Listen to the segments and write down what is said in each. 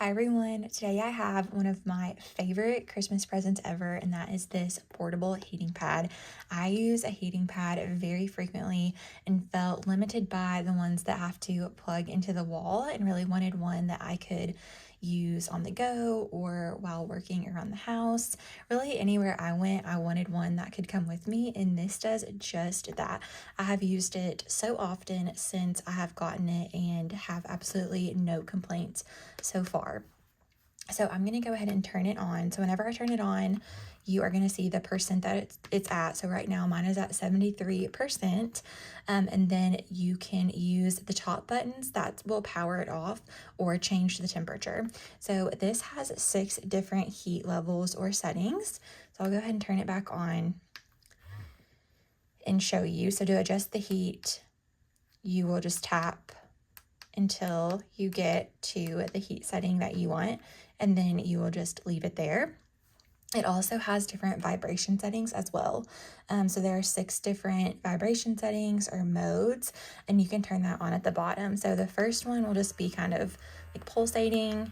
Hi everyone, today I have one of my favorite Christmas presents ever, and that is this portable heating pad. I use a heating pad very frequently and felt limited by the ones that have to plug into the wall, and really wanted one that I could use on the go or while working around the house. Really anywhere I went, I wanted one that could come with me, and this does just that. I have used it so often since I have gotten it and have absolutely no complaints so far. So I'm going to go ahead and turn it on. So whenever I turn it on, you are going to see the percent that it's at. So right now mine is at 73%. And then you can use the top buttons that will power it off or change the temperature. So this has 6 different heat levels or settings. So I'll go ahead and turn it back on and show you. So to adjust the heat, you will just tap until you get to the heat setting that you want, and then you will just leave it there. It also has different vibration settings as well. So there are 6 different vibration settings or modes, and you can turn that on at the bottom. So the first one will just be kind of like pulsating,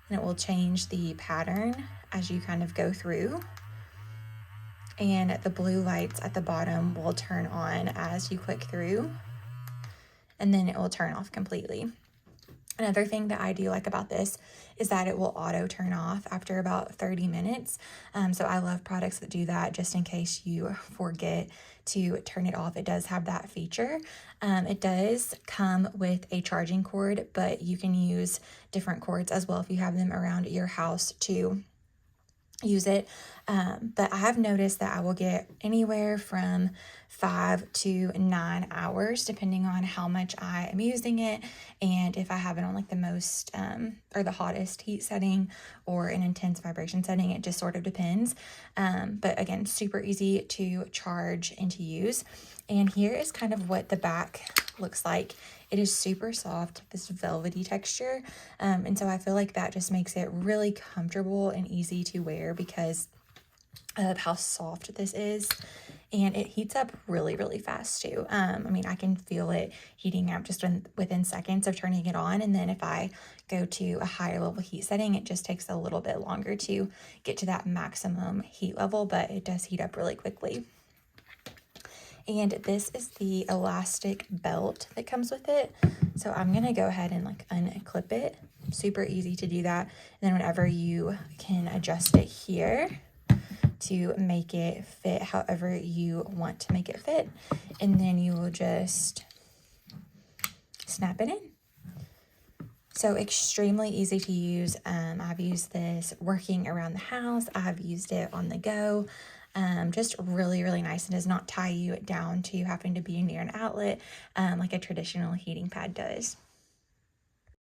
and it will change the pattern as you kind of go through. And the blue lights at the bottom will turn on as you click through, and then it will turn off completely. Another thing that I do like about this is that it will auto turn off after about 30 minutes. So I love products that do that just in case you forget to turn it off. It does have that feature. It does come with a charging cord, but you can use different cords as well if you have them around your house to use it. But I have noticed that I will get anywhere from 5 to 9 hours depending on how much I am using it, and if I have it on like the most or the hottest heat setting or an intense vibration setting. It just sort of depends. But again, super easy to charge and to use. And here is kind of what the back looks like. It is super soft, this velvety texture, and so I feel like that just makes it really comfortable and easy to wear because of how soft this is. And it heats up really fast too. I mean, I can feel it heating up just within seconds of turning it on, and then if I go to a higher level heat setting, it just takes a little bit longer to get to that maximum heat level, but it does heat up really quickly. And this is the elastic belt that comes with it. So I'm going to go ahead and like unclip it. Super easy to do that. And then whenever you can adjust it here to make it fit however you want to make it fit. And then you will just snap it in. So extremely easy to use. I've used this working around the house. I've used it on the go. Just really nice, and does not tie you down to having to be near an outlet like a traditional heating pad does.